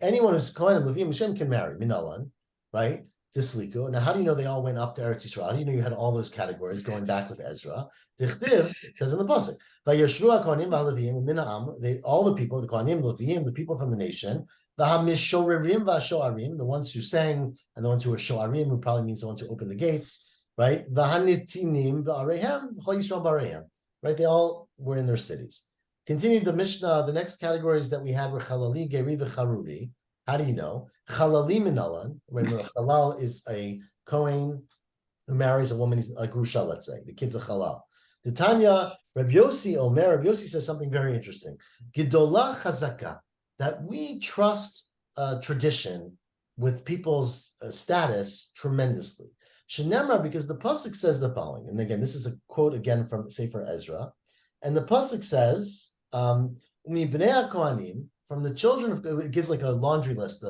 Anyone who's Kohanim Levi Mishem can marry Minalan, right? Disliku. Now, how do you know they all went up to Eretz Yisrael? How do you know you had all those categories going back with Ezra? Dichtiv, it says in the pasuk, Vayashru HaKohanim v'Halevim Mina'am. They all the people, the Kohanim, Levim, the people from the nation, v'Hamishorerim v'Shoarim, the ones who sang and the ones who were Shoarim, who probably means the ones who opened the gates, right? V'Hanitinim v'Arehem v'Chol Yisrael b'Arehem, right? They all were in their cities. Continued the Mishnah, the next categories that we had were Chalali, Geri, v'Charuri. How do you know? Chalali minalan, when a halal is a Kohen who marries a woman, a grusha, let's say, the kid's a halal. The Tanya, Rabbi Yossi Omer, Rabbi Yossi says something very interesting. Gidola chazaka, that we trust tradition with people's status tremendously. Shenemra, because the pasuk says the following, and again, this is a quote again from Sefer Ezra, and the pasuk says, "Umi bnei kohanim." From the children of, it gives like a laundry list,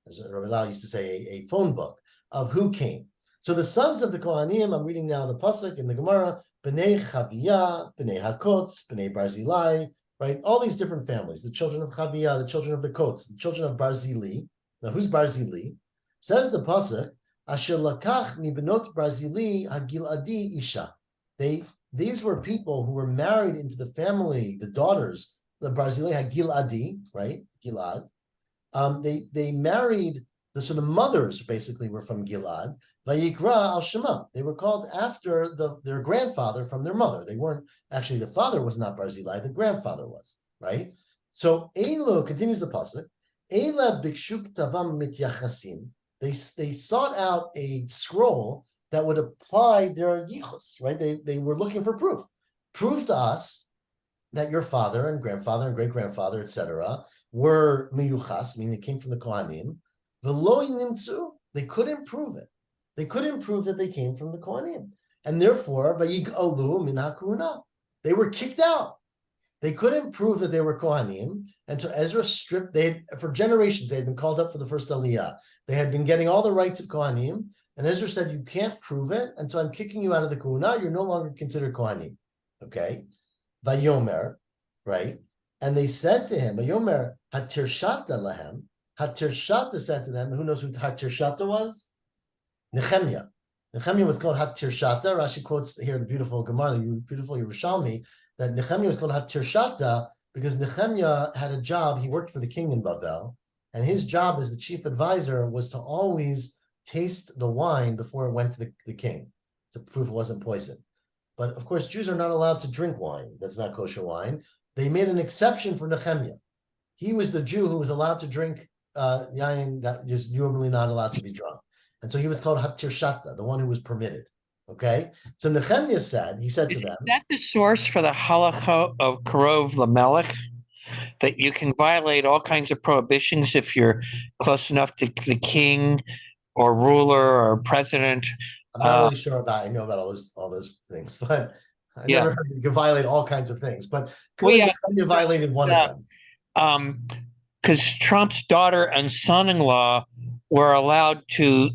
as Rabbi Lau used to say, a phone book of who came. So the sons of the Kohanim, I'm reading now the pasuk in the Gemara, Bnei Chaviyah, Bnei Hakotz, Bnei Barzilai, right? All these different families, the children of Chaviyah, the children of the Kotz, the children of Barzili. Now, who's Barzili? Says the pasuk, Asher lakach mi benot Barzili hagiladi isha. These were people who were married into the family, the daughters. The Barzilai had Giladi, right? Gilad. They married, so the mothers basically were from Gilad. Vayikra al Shema. They were called after their grandfather from their mother. They weren't, actually the father was not Barzilai, the grandfather was, right? So Eilu, continues the pasuk, Eila bikshuk tavam mityachasim. They sought out a scroll that would apply their yichus, right? They were looking for proof. Prove to us that your father and grandfather and great-grandfather, etc., were miyuchas, meaning they came from the Kohanim. V'lo nimtzu, they couldn't prove it. They couldn't prove that they came from the Kohanim. And therefore, vayig'alu min ha'kuhuna, they were kicked out. They couldn't prove that they were Kohanim. And so Ezra stripped, for generations, they had been called up for the first Aliyah. They had been getting all the rights of Kohanim. And Ezra said, you can't prove it. And so I'm kicking you out of the Kuhuna. You're no longer considered Kohanim. Okay? Vayomer, right? And they said to him, Vayomer hatirshata lahem. Hatirshata said to them, who knows who hatirshata was? Nehemiah. Nehemiah was called hatirshata. Rashi quotes here the beautiful Gemara, the beautiful Yerushalmi, that Nehemiah was called hatirshata because Nehemiah had a job. He worked for the king in Bavel, and his job as the chief advisor was to always taste the wine before it went to the king to prove it wasn't poison. But of course, Jews are not allowed to drink wine. That's not kosher wine. They made an exception for Nehemiah. He was the Jew who was allowed to drink yain that is normally not allowed to be drunk. And so he was called Hatirshata, the one who was permitted. Okay? So Nehemiah said, he said to them. Is that the source for the halakha of Karov Lamelech? That you can violate all kinds of prohibitions if you're close enough to the king or ruler or president? I'm not really sure about. I know about all those things, but I never heard you can violate all kinds of things. But clearly, you violated one of them. Because Trump's daughter and son-in-law were allowed to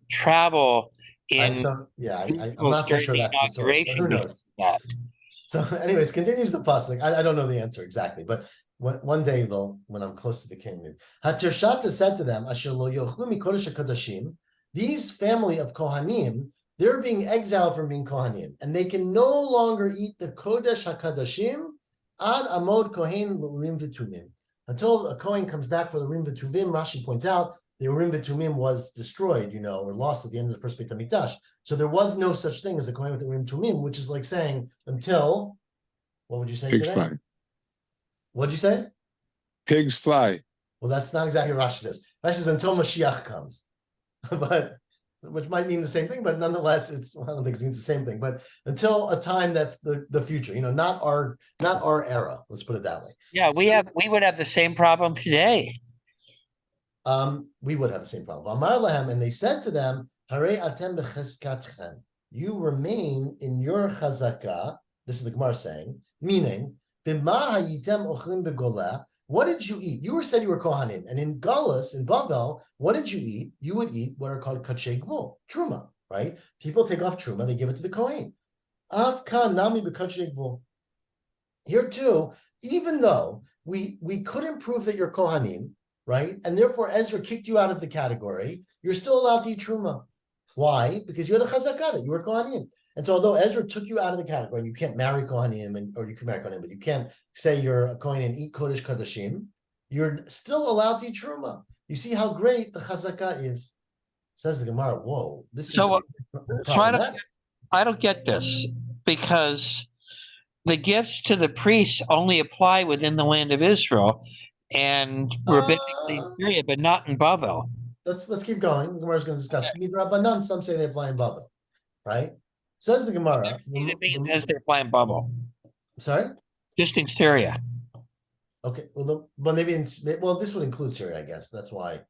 travel in. I'm not so sure that's the source. But who knows? So, anyways, continues the pasuk. I don't know the answer exactly, but one day when I'm close to the king, Hatirshata said to them, "Asher lo yochlu mikodesh hakadashim." These family of Kohanim, they're being exiled from being Kohanim, and they can no longer eat the Kodesh HaKadashim ad Amod Kohen L'Urim V'Tumim. Until a Kohen comes back for the Urim V'Tumim, Rashi points out, the Urim V'Tumim was destroyed, or lost at the end of the first Beit HaMikdash. So there was no such thing as a Kohen with the Urim V'Tumim, which is like saying, until, what would you say Pigs today? fly. What'd you say? Pigs fly. Well, that's not exactly what Rashi says. Rashi says, until Mashiach comes. But which might mean the same thing, but nonetheless, I don't think it means the same thing. But until a time that's the future, not our era. Let's put it that way. Yeah, we would have the same problem today. We would have the same problem. Amar lahem, and they said to them, Harei atem b'cheskatchem. You remain in your chazaka. This is the Gemara saying, meaning, b'ma hayitem ochlim begolah. What did you eat? You were said you were Kohanim. And in Galus, in Bavel, what did you eat? You would eat what are called Kachei Gvul, Truma, right? People take off Truma, they give it to the Kohen. Afkan Nami B'Kachei Gvul. Here too, even though we couldn't prove that you're Kohanim, right? And therefore Ezra kicked you out of the category, you're still allowed to eat Truma. Why? Because you had a chazakah that you were Kohanim. And so although Ezra took you out of the category, you can't marry Kohanim, or you can marry Kohanim, but you can't say you're a Kohen and eat Kodesh Kadashim, you're still allowed to eat Truma. You see how great the chazakah is. Says the Gemara, whoa, this is problematic. I don't get this, because the gifts to the priests only apply within the land of Israel and rabbinically in Syria, but not in Bavel. Let's keep going. The Gemara is going to discuss Midrabanan. Some say they apply in Bavel, right? Says the Gemara. As they apply in Bavel. Sorry? Just in Syria. Okay, but maybe this would include Syria, I guess. That's why. I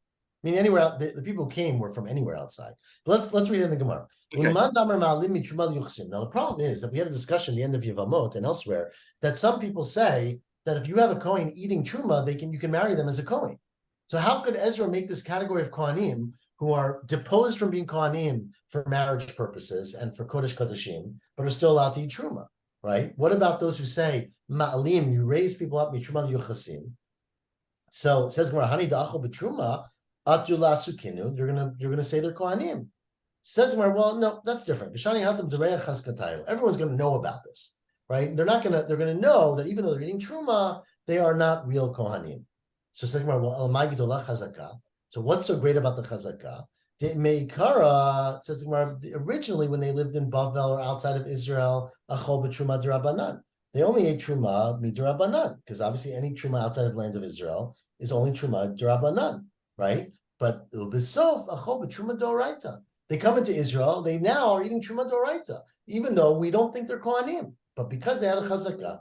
mean, anywhere out, the people who came were from anywhere outside. But let's read it in the Gemara. Okay. Now the problem is that we had a discussion at the end of Yevamot and elsewhere that some people say that if you have a Kohen eating Truma, you can marry them as a Kohen. So how could Ezra make this category of Kohanim who are deposed from being Kohanim for marriage purposes and for Kodesh Kodashim, but are still allowed to eat Truma, right? What about those who say, Ma'alim, you raise people up, Mitruma Yuchasim? So it says, Hani da'achol b'truma, atula sukinu, you're gonna say they're Kohanim. Says, well, no, that's different. Everyone's gonna know about this, right? They're gonna know that even though they're eating Truma, they are not real Kohanim. So says, well, so what's so great about the chazakah? The Meikara says originally when they lived in Bavel or outside of Israel, achol b'truma d'Rabbanan. They only ate truma midrabanan, because obviously any truma outside of the land of Israel is only truma d'Rabbanan, right? But ubisof achol b'truma d'oraita. They come into Israel, they now are eating truma d'oraita, even though we don't think they're kohanim, but because they had a chazakah.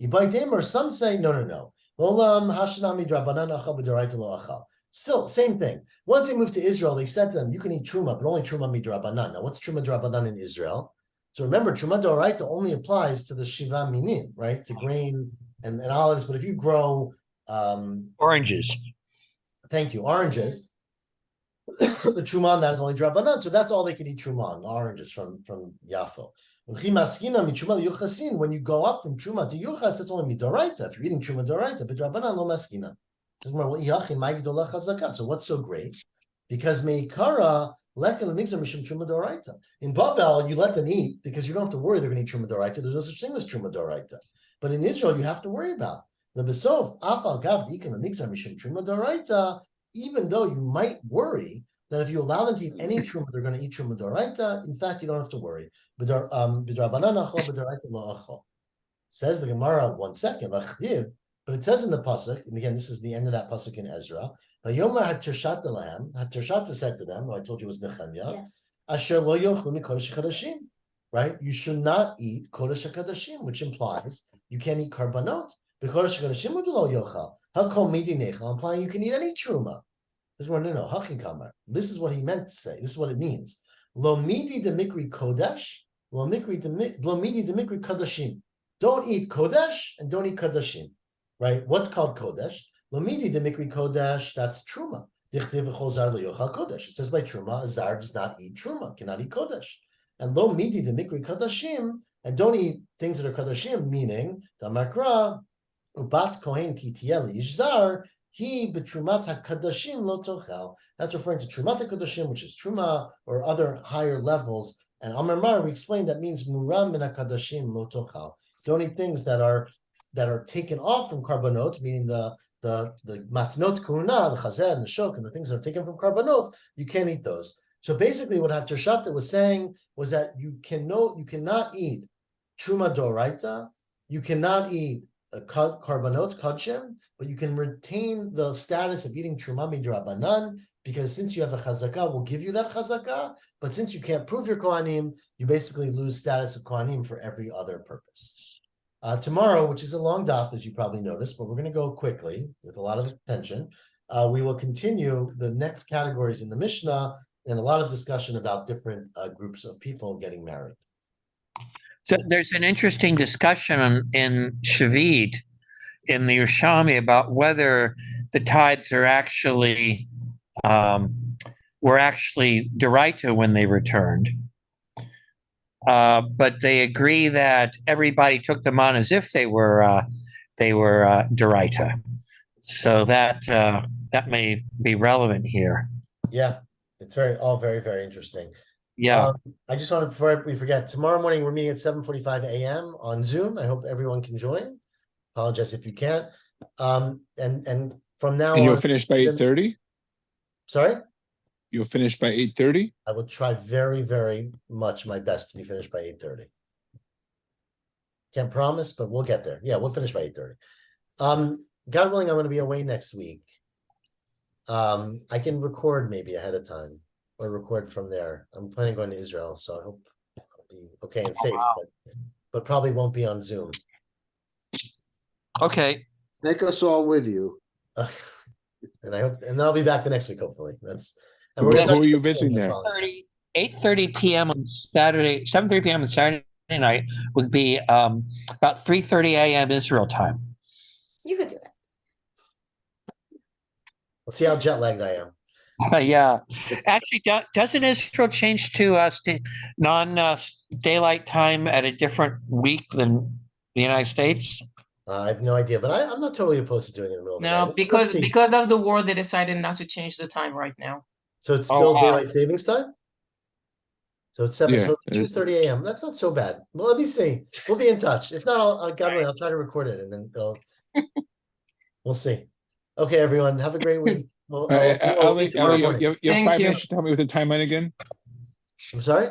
Ibaydim, or some say no. Olam hashanami d'Rabbanan achal b'doraita lo achal. Still, same thing. Once they moved to Israel, they said to them, you can eat truma, but only truma midrabanan. Now, what's truma midrabanan in Israel? So remember, truma d'oraita only applies to the shiva minim, right? To grain and olives. But if you grow oranges, thank you, oranges, the truma on that is only drabanan. So that's all they can eat truma on, oranges from Yafo. When you go up from truma to yuchas, that's only midoraita. If you're eating truma d'oraita, but drabanan lo maskina. So what's so great? Because meikara in Bavel, you let them eat because you don't have to worry they're going to eat truma d'oraita. There's no such thing as truma d'oraita. But in Israel, you have to worry about the besof afal gav mixer mishum truma d'oraita. Even though you might worry that if you allow them to eat any truma, they're going to eat truma d'oraita. In fact, you don't have to worry. Says the Gemara. 1 second. But it says in the pasuk, and again, this is the end of that pasuk in Ezra. Vayomer haTirshata lahem. haTirshata said to them, who I told you was Nehemiah, Yes. Asher lo yochlu mikodesh hakadoshim. Right? You should not eat kodesh hakadoshim, which implies you can't eat karbanot. Because hakadoshim lo yochal. Hakol midi nechal, implying you can eat any truma. This is what no. Hakin kamar. This is what he meant to say. This is what it means. Lo midi de mikri kodesh. Lo midi de mikri kadashim. Don't eat kodesh and don't eat kadashim. Right? What's called kodesh? Lamidi de mikri kodesh, that's truma. Dichtiv v'chol zar lo yochal kodesh. It says by truma, a zar does not eat truma, cannot eat kodesh. And lo midi de mikri kodashim, and don't eat things that are kodashim, meaning the makra ubat kohen ki tiel yishzar he betrumat hakadashim lo tochel. That's referring to trumat hakadashim, which is truma or other higher levels. And Amar Mar, we explained that means muram min hakadashim lo tochel. Don't eat things that are taken off from karbanot, meaning the matnot kuna, the chazeh and the shok, and the things that are taken from karbanot, you can't eat those. So basically, what haTirshata was saying was that you cannot eat truma d'oraita, you cannot eat karbanot kodshim, but you can retain the status of eating truma midrabanan, because since you have a chazakah, we'll give you that chazakah, but since you can't prove your kohanim, you basically lose status of kohanim for every other purpose. Tomorrow, which is a long daf, as you probably noticed, but we're going to go quickly with a lot of attention. We will continue the next categories in the Mishnah and a lot of discussion about different groups of people getting married. So there's an interesting discussion in Shavit in the Yerushalmi about whether the tithes are actually were actually deraita when they returned. But they agree that everybody took them on as if they were deraita. So that may be relevant here. Yeah, it's all very, very interesting. Yeah. I just wanted, before we forget, tomorrow morning we're meeting at 7:45 a.m. on Zoom. I hope everyone can join. Apologize if you can't. And from now And you'll on, finish by 8:30? Sorry? You'll finish by 8:30? I will try very, very much my best to be finished by 8:30. Can't promise, but we'll get there. Yeah, we'll finish by 8:30. God willing, I'm going to be away next week. I can record maybe ahead of time or record from there. I'm planning on going to Israel, so I hope I'll be okay and safe, but probably won't be on Zoom. Okay. Take us all with you. And I hope, and then I'll be back the next week, hopefully. And Who gonna are you about seeing visiting the there? following. 8:30 p.m. on Saturday, 7:30 p.m. on Saturday night would be about 3:30 a.m. Israel time. You could do it. We'll see how jet lagged I am. Yeah. Actually, doesn't Israel change to non-daylight time at a different week than the United States? I have no idea, but I'm not totally opposed to doing it in the middle of the No, night. because of the war, they decided not to change the time right now. So it's Oh, still wow. daylight savings time? So it's 7, Yeah, so 2:30 a.m. That's not so bad. Well, let me see. We'll be in touch. If not, God willing, I'll try to record it and then we'll see. Okay, everyone, have a great week. I'll meet tomorrow you. morning. You have Thank 5 you. minutes to help me with the timeline again? I'm sorry?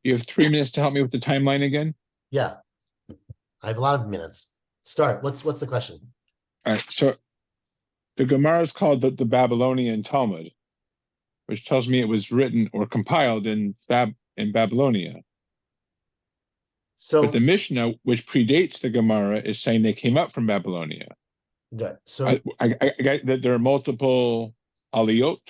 You have 3 minutes to help me with the timeline again? Yeah. I have a lot of minutes. Start. What's the question? All right, so the Gemara is called the Babylonian Talmud, which tells me it was written or compiled in Babylonia. So, But the Mishnah, which predates the Gemara, is saying they came up from Babylonia. right, so I got that there are multiple aliyot.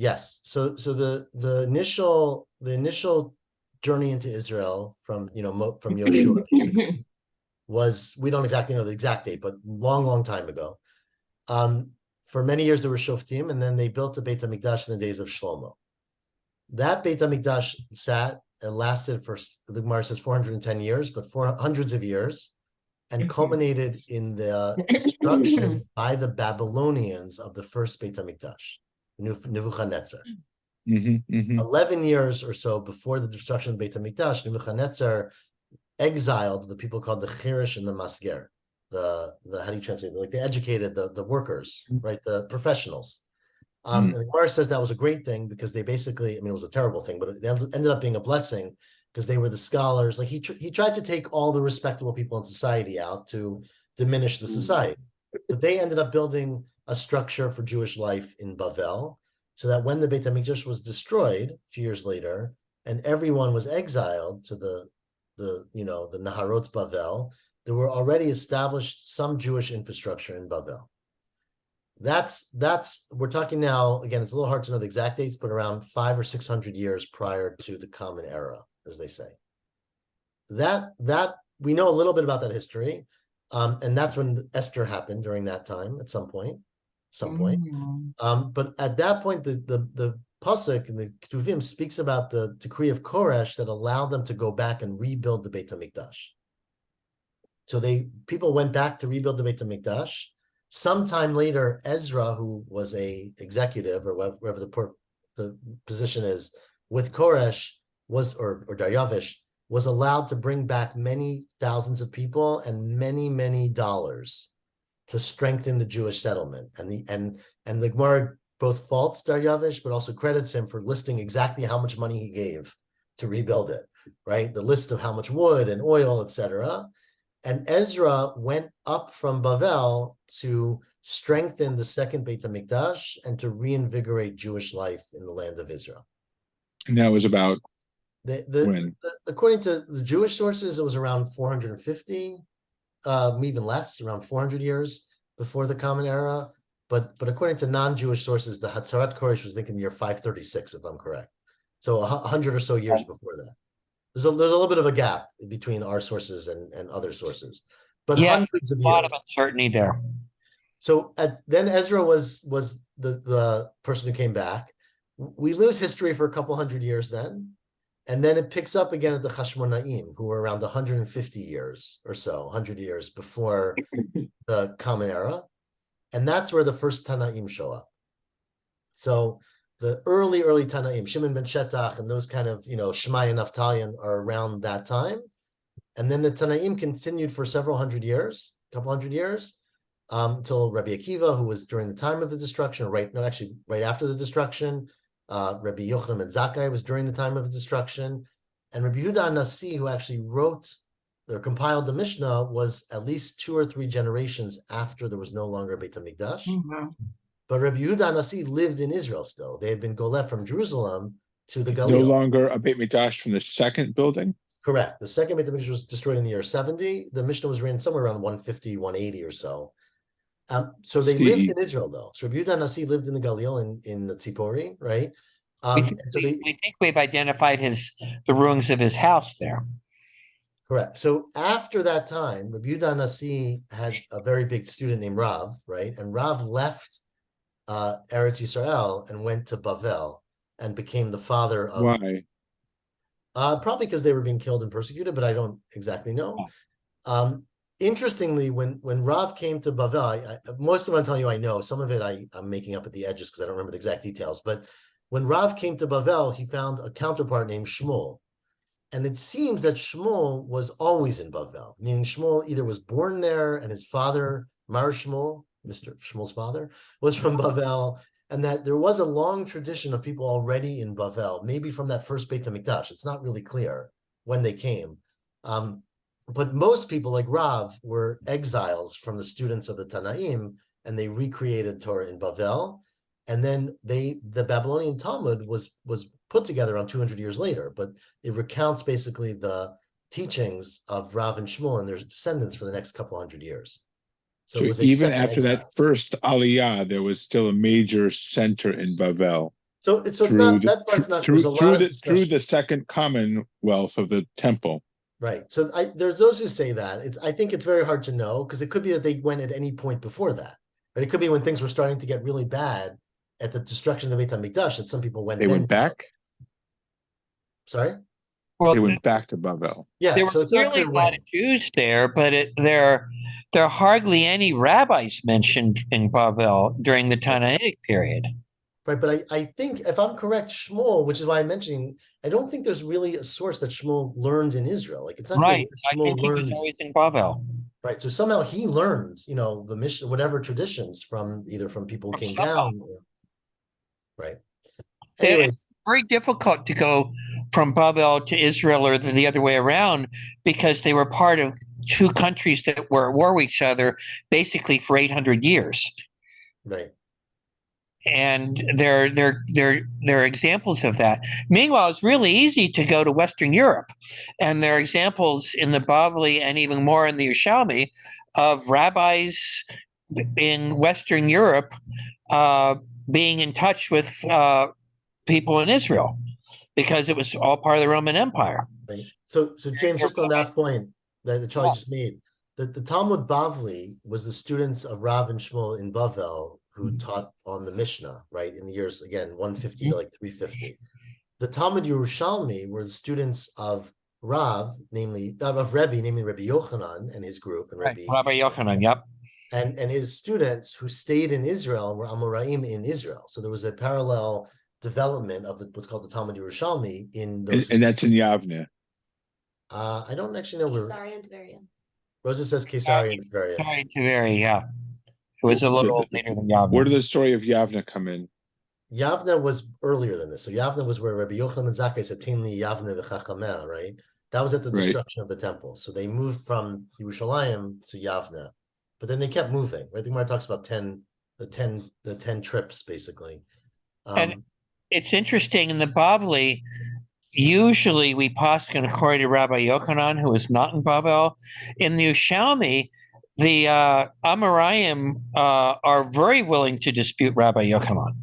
yes. So the initial journey into Israel from from Yoshua basically was, we don't exactly know the exact date, but long time ago. For many years there were Shoftim, and then they built the Beit HaMikdash in the days of Shlomo. That Beit HaMikdash sat and lasted for, the Gemara says, 410 years, but for hundreds of years, and culminated in the destruction by the Babylonians of the first Beit HaMikdash, Nebuchadnezzar. 11 years or so before the destruction of the Beit HaMikdash, Nebuchadnezzar exiled the people called the Chirish and the Masger. The how do you translate it? Like the educated, the workers, right? The professionals. And the Gemara says that was a great thing because they basically, it was a terrible thing, but it ended up being a blessing because they were the scholars. Like he tried to take all the respectable people in society out to diminish the society, but they ended up building a structure for Jewish life in Bavel, so that when the Beit HaMikdash was destroyed a few years later, and everyone was exiled to the Naharot Bavel, there were already established some Jewish infrastructure in Bavel. That's we're talking now, again, it's a little hard to know the exact dates, but around 500 or 600 years prior to the Common Era, as they say. That we know a little bit about that history, and that's when Esther happened during that time at some point. But at that point, the Pasuk and the Ketuvim speaks about the decree of Koresh that allowed them to go back and rebuild the Beit HaMikdash. So people went back to rebuild the Beit HaMikdash. Sometime later, Ezra, who was a executive or whatever the position is with Koresh, or Daryavish, was allowed to bring back many thousands of people and many dollars to strengthen the Jewish settlement. And the Gemara both faults Daryavish, but also credits him for listing exactly how much money he gave to rebuild it, right? The list of how much wood and oil, etc. And Ezra went up from Bavel to strengthen the second Beit HaMikdash and to reinvigorate Jewish life in the land of Israel. And that was about when? According to the Jewish sources, it was around 450, even less, around 400 years before the Common Era. But according to non-Jewish sources, the Hatzarat Koresh was thinking the year 536, if I'm correct. So 100 or so years before that. There's a little bit of a gap between our sources and other sources. but Yeah, hundreds of a lot years. of uncertainty there. So then Ezra was the person who came back. We lose history for a couple hundred years then, and then it picks up again at the Hashmonaim, who were around 150 years or so, 100 years before the Common Era, and that's where the first Tanaim show up. So the early Tanaim, Shimon ben Shetach, and those kind of Shmai and Naftalian are around that time, and then the Tanaim continued for several hundred years, couple hundred years. Until Rabbi Akiva, who was during the time of the destruction, right after the destruction. Rabbi Yochanan ben Zakkai was during the time of the destruction. And Rabbi Yehuda Nasi, who actually wrote or compiled the Mishnah, was at least 2 or 3 generations after there was no longer Beit HaMikdash. Mm-hmm. But Rabbi Yehuda Nasi lived in Israel still. They had been goleh from Jerusalem to the Galil. No longer a Beit Mikdash from the second building? Correct. The second Beit HaMikdash was destroyed in the year 70. The Mishnah was written somewhere around 150, 180 or so. So they lived in Israel, though. So Rabbi Yehuda Nasi lived in the Galil in the Tzipori, right? We think we've identified the ruins of his house there. Correct. So after that time, Rabbi Yehuda Nasi had a very big student named Rav, right? And Rav left Eretz Yisrael and went to Bavel and became the father of. Why? Probably because they were being killed and persecuted, but I don't exactly know. Interestingly, when Rav came to Bavel, most of what I'm telling you I know. Some of it I'm making up at the edges because I don't remember the exact details. But when Rav came to Bavel, he found a counterpart named Shmuel. And it seems that Shmuel was always in Bavel, meaning Shmuel either was born there and his father, Mar Shmuel, Mr. Shmuel's father, was from Bavel, and that there was a long tradition of people already in Bavel, maybe from that first Beit HaMikdash. It's not really clear when they came. But most people, like Rav, were exiles from the students of the Tanaim, and they recreated Torah in Bavel. And then the Babylonian Talmud was put together around 200 years later, but it recounts basically the teachings of Rav and Shmuel and their descendants for the next couple hundred years. So it was even after that first Aliyah, there was still a major center in Bavel. So it's not that part's not. There's a lot of discussion through the second commonwealth of the temple. Right. So there's those who say that. I think it's very hard to know because it could be that they went at any point before that. But it could be when things were starting to get really bad at the destruction of the Beit HaMikdash that some people went. They went back? Sorry? Well, they went back to Bavel. Yeah, there were so it's clearly a lot of Jews there, but there are hardly any rabbis mentioned in Bavel during the Tannaitic period. Right, but I think, if I'm correct, Shmuel, which is why I'm mentioning, I don't think there's really a source that Shmuel learned in Israel. Like, it's not right. Shmuel I think he was always in Bavel. Right, so somehow he learned, the mission, whatever traditions from people who came down. Right. Anyways, it's very difficult to go from Bavel to Israel or the other way around because they were part of two countries that were at war with each other basically for 800 years. Right. And there are examples of that. Meanwhile, it's really easy to go to Western Europe, and there are examples in the Bavli and even more in the Yerushalmi of rabbis in Western Europe being in touch with people in Israel because it was all part of the Roman Empire. Right. So James, just on that point that Charlie just made, the Talmud Bavli was the students of Rav and Shmuel in Bavel who taught on the Mishnah, right, in the years, again, 150 to like 350. The Talmud Yerushalmi were the students of Rav, of Rebbe, namely Rabbi Yochanan and his group, and Rabbi Yochanan, yep. And his students who stayed in Israel were Amoraim in Israel. So there was a parallel development of what's called the Talmud Yerushalmi in those. And that's in Yavne. I don't actually know where. Caesarea and Tveria. Rosa says Caesarea and Tveria. Tveria, yeah. It was a little later than Yavne. Where did the story of Yavne come in? Yavne was earlier than this. So Yavne was where Rabbi Yochanan ben Zakkai said, Tinli Yavne v'chachameh, right? That was at the destruction of the temple. So they moved from Yerushalayim to Yavne. But then they kept moving, right? The Gemara talks about the 10 trips, basically. And it's interesting, in the Bavli, usually we paskin according to Rabbi Yochanan, who is not in Bavel. In the Yerushalmi, the Amoraim are very willing to dispute Rabbi Yochanan.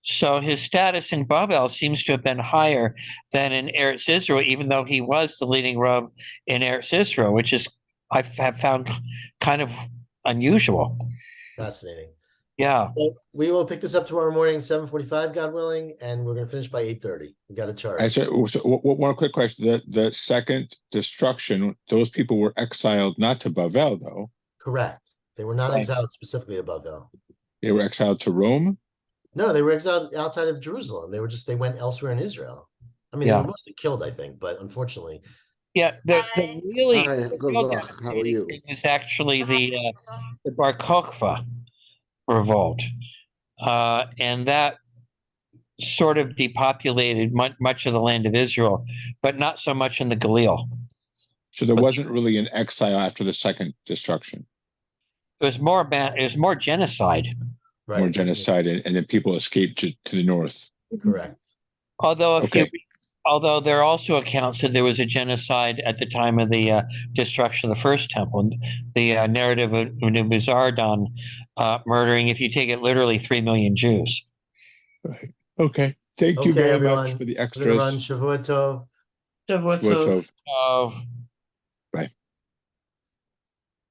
So his status in Bavel seems to have been higher than in Eretz Israel, even though he was the leading Rav in Eretz Israel, which is have found kind of unusual. Fascinating. Yeah. Well, we will pick this up tomorrow morning, 7:45, God willing, and we're gonna finish by 8:30. We got a I charge. said, so one quick question. The second destruction, those people were exiled not to Bavel, though. Correct. They were not Right. exiled specifically to Bavel. They were exiled to Rome. No, they were exiled outside of Jerusalem. They went elsewhere in Israel. I mean, they Yeah. were mostly killed, I think, but unfortunately, Yeah. The really Hi, the good real luck. How are devastating you? thing is actually the Bar Kokhba revolt, and that sort of depopulated much of the land of Israel, but not so much in the Galil. So there But- wasn't really an exile after the second destruction, It was more genocide. right? more genocide, and then people escaped to the north. Correct. Although Okay. although there are also accounts that there was a genocide at the time of the destruction of the first temple, the narrative of Nebuzaradan murdering, if you take it literally, 3 million Jews. Right. Okay. Thank you Okay, very everyone. much for the We're gonna run extras. Shavua Tov. Shavuot What Tov. of- Of